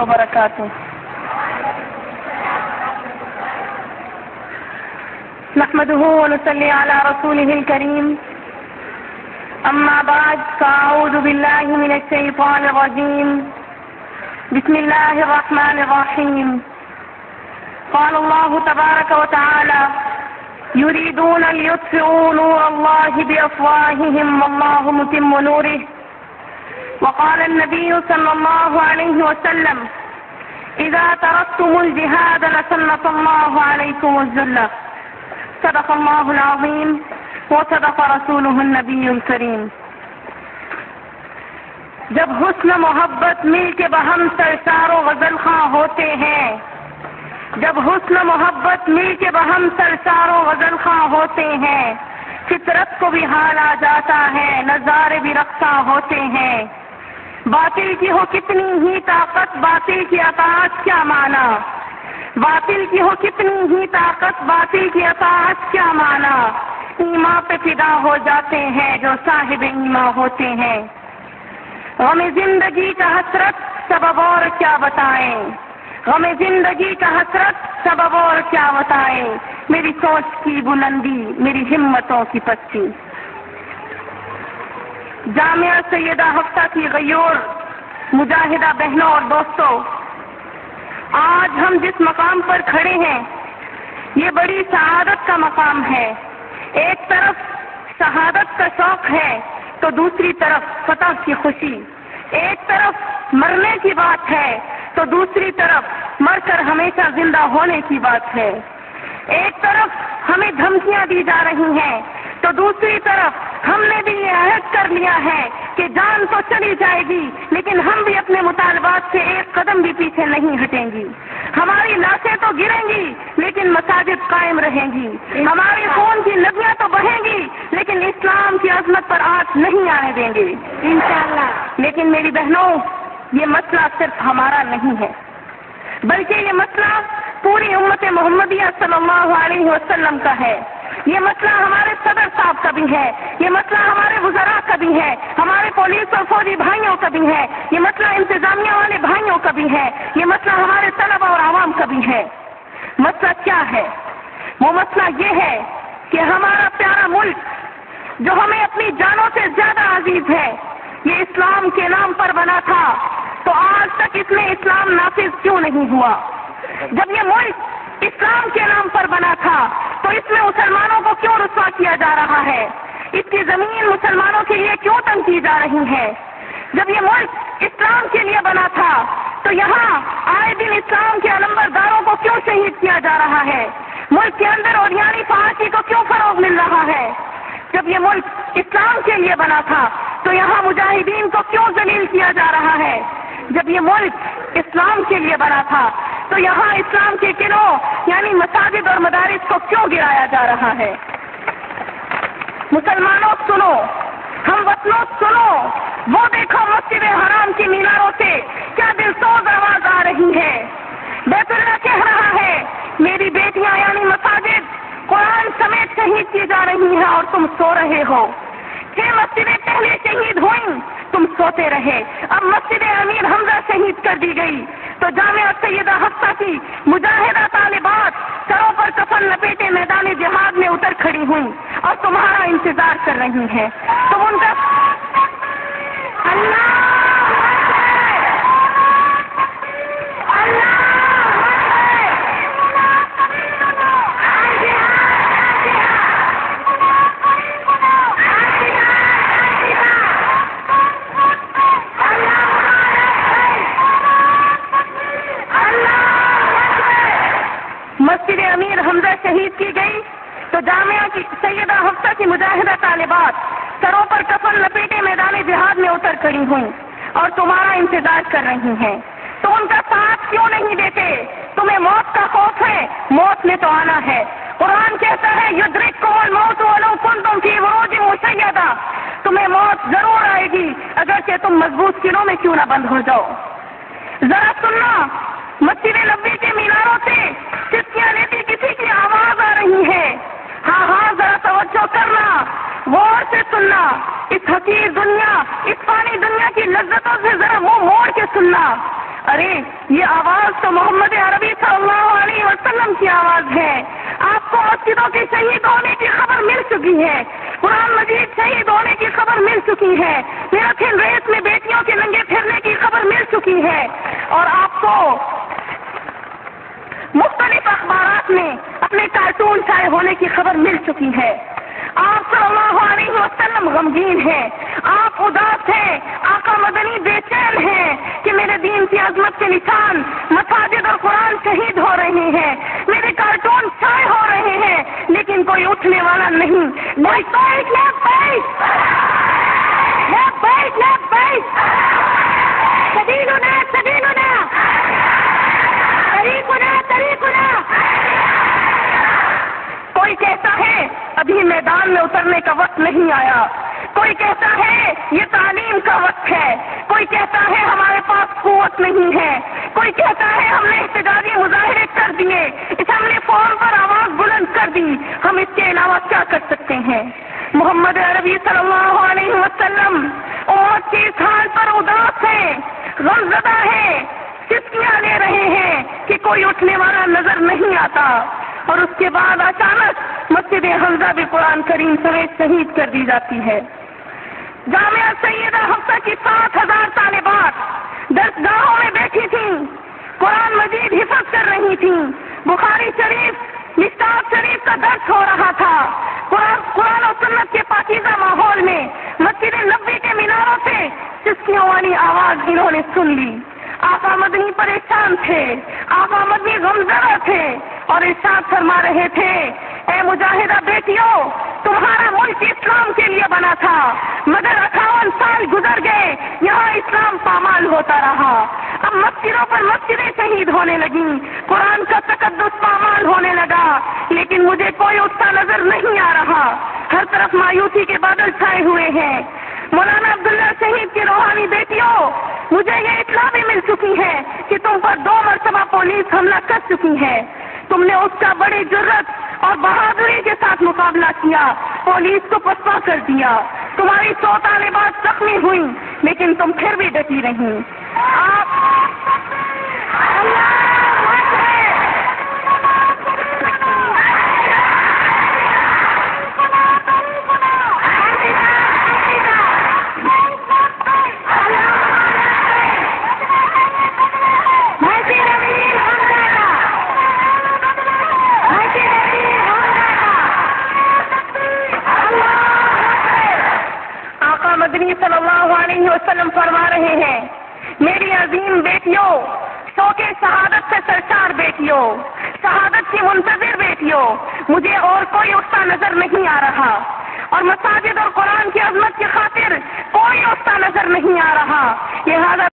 وبرکاتہ. نحمده ونصلي على رسوله الكريم. أما بعد فأعوذ بالله من الشيطان الرجيم. بسم الله الرحمن الرحيم. قال الله تبارك وتعالى: يريدون ليطفئوا نور الله بأفواههم والله متم نوره. وقال النبي صلى الله عليه وسلم: إذا تركتم الجهاد لسلط الله عليكم الذل. صدق الله العظيم وصدق رسوله النبي الكريم. جب حسن محبت مل کے بہم سرشار و غزل خواں ہوتے ہیں، جب حسن محبت مل کے بہم سرشار و غزل خواں ہوتے ہیں، فطرت کو بھی حال آ جاتا ہے، نظارے بھی رقصاں ہوتے ہیں. باطل کی ہو کتنی ہی طاقت، باطل کی اطاعت کیا معنی؟ باطل کی ہو کتنی ہی طاقت، باطل کی اطاعت کیا معنی؟ ایمان پہ فدا ہو جاتے ہیں جو صاحب ایمان ہوتے ہیں. غم زندگی کا حسرت سبب اور کیا بتائیں، غم زندگی کا حسرت سبب اور کیا بتائیں. میری سوچ کی بلندی، میری ہمتوں کی پستی. جامعہ سیدہ حفصہ کی غیور مجاہدہ بہنوں اور دوستوں، آج ہم جس مقام پر کھڑے ہیں یہ بڑی سعادت کا مقام ہے. ایک طرف شہادت کا شوق ہے تو دوسری طرف فتح کی خوشی. ایک طرف مرنے کی بات ہے تو دوسری طرف مر کر ہمیشہ زندہ ہونے کی بات ہے. ایک طرف ہمیں دھمکیاں دی جا رہی ہیں تو دوسری طرف ہم نے بھی یہ عہد کر لیا ہے کہ جان تو چلی جائے گی لیکن ہم بھی اپنے مطالبات سے ایک قدم بھی پیچھے نہیں ہٹیں گی. ہماری لاشیں تو گریں گی لیکن مساجد قائم رہیں گی. ہماری خون کی ندیاں تو بہیں گی لیکن اسلام کی عظمت پر آنچ نہیں آنے دیں گے انشاءاللہ. لیکن میری بہنوں، یہ مسئلہ صرف ہمارا نہیں ہے بلکہ یہ مسئلہ پوری امت محمدیہ صلی اللہ علیہ وسلم کا ہے. یہ مسئلہ ہمارے صدر صاحب کا بھی ہے، یہ مسئلہ ہمارے وزراء کا بھی ہے، ہمارے پولیس اور فوجی بھائیوں کا بھی ہے، یہ مسئلہ انتظامیہ والے بھائیوں کا بھی ہے، یہ مسئلہ ہمارے طلبہ اور عوام کا بھی ہے. مسئلہ کیا ہے؟ وہ مسئلہ یہ ہے کہ ہمارا پیارا ملک جو ہمیں اپنی جانوں سے زیادہ عزیز ہے، یہ اسلام کے نام پر بنا تھا تو آج تک اس میں اسلام نافذ کیوں نہیں ہوا؟ جب یہ ملک اسلام کے نام پر بنا تھا تو اس میں مسلمانوں کو کیوں رسوا کیا جا رہا ہے؟ اس کی زمین مسلمانوں کے لیے کیوں تنگ کی جا رہی ہے؟ جب یہ ملک اسلام کے لیے بنا تھا تو یہاں آئے دن اسلام کے علمبرداروں کو کیوں شہید کیا جا رہا ہے؟ ملک کے اندر اوریانی فحاشی کو کیوں فروغ مل رہا ہے؟ جب یہ ملک اسلام کے لیے بنا تھا تو یہاں مجاہدین کو کیوں ذلیل کیا جا رہا ہے؟ جب یہ ملک اسلام کے لیے بنا تھا تو یہاں اسلام کے قلعوں یعنی مساجد اور مدارس کو کیوں گرایا جا رہا ہے؟ مسلمانوں سنو، ہم وطنوں سنو، وہ دیکھو مسجد حرام کی میناروں سے کیا دلسوز آواز آ رہی ہے. بیت اللہ کہہ رہا ہے میری بیٹیاں یعنی مساجد قرآن سمیت شہید کی جا رہی ہیں اور تم سو رہے ہو. 6 مسجدیں پہلے شہید ہوئیں، تم سوتے رہے. اب مسجد امیر حمزہ شہید کر دی گئی تو جامعہ سیدہ حفصہ کی مجاہدہ طالبات سروں پر کفن لپیٹے میدان جہاد میں اتر کھڑی ہوئیں اور تمہارا انتظار کر رہی ہیں. تم ان کا مسجد امیر حمزہ شہید کی گئی تو جامعہ کی سیدہ حفصہ کی مجاہدہ طالبات سروں پر کفن لپیٹے میدان جہاد میں اتر کھڑی ہوئیں اور تمہارا انتظار کر رہی ہیں. تو ان کا ساتھ کیوں نہیں دیتے؟ تمہیں موت کا خوف ہے، موت نے تو آنا ہے. قرآن کہتا ہے یدرککم الموت ولو کنتم فی بروج مشیدہ، تمہیں موت ضرور آئے گی اگرچہ تم مضبوط قلعوں میں کیوں نہ بند ہو جاؤ. ذرا سننا، مسجد نبوی کے میناروں سے چٹکیاں لیتی کسی کی آواز آ رہی ہے. ہاں ہاں ذرا توجہ کرنا، غور سے سننا. اس حقیر دنیا، اس فانی دنیا کی لذتوں سے ذرا منہ موڑ کے سننا. ارے یہ آواز تو محمد عربی صلی اللہ علیہ وسلم کی آواز ہے. آپ کو مسجدوں کے شہید ہونے کی خبر مل چکی ہے, قرآن مجید شہید ہونے کی خبر مل چکی ہے, میراتھن ریس میں بیٹیوں کے ننگے پھرنے کی خبر مل چکی ہے, اور آپ کو مختلف اخبارات میں اپنے کارٹون چھائے ہونے کی خبر مل چکی ہے. آپ صلی اللہ علیہ وسلم غمگین ہیں, آپ اداس ہیں, آقا مدنی بے چین ہیں کہ میرے دین کی عظمت کے نشان مساجد اور قرآن شہید ہو رہے ہیں, میرے کارٹون چھائے ہو رہے ہیں, لیکن کوئی اٹھنے والا نہیں. کوئی کہتا ہے ابھی میدان میں اترنے کا وقت نہیں آیا, کوئی کہتا ہے یہ تعلیم کا وقت ہے, کوئی کہتا ہے ہمارے پاس قوت نہیں ہے, کوئی کہتا ہے ہم نے احتجاجی مظاہرے کر دیے, ہم نے فون پر آواز بلند کر دی, ہم اس کے علاوہ کیا کر سکتے ہیں؟ محمد عربی صلی اللہ علیہ وسلم امت کی اس حال پر اداس ہے, غمزدہ ہے, چسکیاں لے رہے ہیں کہ کوئی اٹھنے والا نظر نہیں آتا. اور اس کے بعد اچانک مسجد حمزہ بھی قرآن کریم سمیت شہید کر دی جاتی ہے. جامعہ سیدہ حفصہ کی 7,000 طالبات درسگاہوں میں بیٹھی تھیں, قرآن مجید حفظ کر رہی تھیں, بخاری شریف مشکات شریف کا درس ہو رہا تھا. قرآن و سنت کے پاکیزہ ماحول میں مسجد نبوی کے میناروں سے چسکیوں والی آواز انہوں نے سن لی. آقا مدنی پریشان تھے, آقا مدنی غمزدہ تھے اور ارشاد فرما رہے تھے, اے مجاہدہ بیٹیوں, تمہارا ملک اسلام کے لیے بنا تھا, مگر 58 سال گزر گئے, یہاں اسلام پامال ہوتا رہا. اب مسجدوں پر مسجدیں شہید ہونے لگیں, قرآن کا تقدس پامال ہونے لگا, لیکن مجھے کوئی اٹھتا نظر نہیں آ رہا. ہر طرف مایوسی کے بادل چھائے ہوئے ہیں. مولانا عبداللہ شہید کی روحانی بیٹیوں, مجھے یہ اطلاع بھی مل چکی ہے کہ تم پر 2 مرتبہ پولیس حملہ کر چکی ہے. تم نے اس کا بڑی جرت اور بہادری کے ساتھ مقابلہ کیا, پولیس کو پسپا کر دیا. تمہاری 100 طالبات زخمی ہوئیں, لیکن تم پھر بھی ڈٹی رہیں. مدنی صلی اللہ علیہ وسلم فرما رہے ہیں, میری عظیم بیٹیوں, شوق شہادت سے سرشار بیٹیوں, شہادت کی منتظر بیٹیوں, مجھے اور کوئی اٹھتا نظر نہیں آ رہا, اور مساجد اور قرآن کی عظمت کی خاطر کوئی اٹھتا نظر نہیں آ رہا. لہذا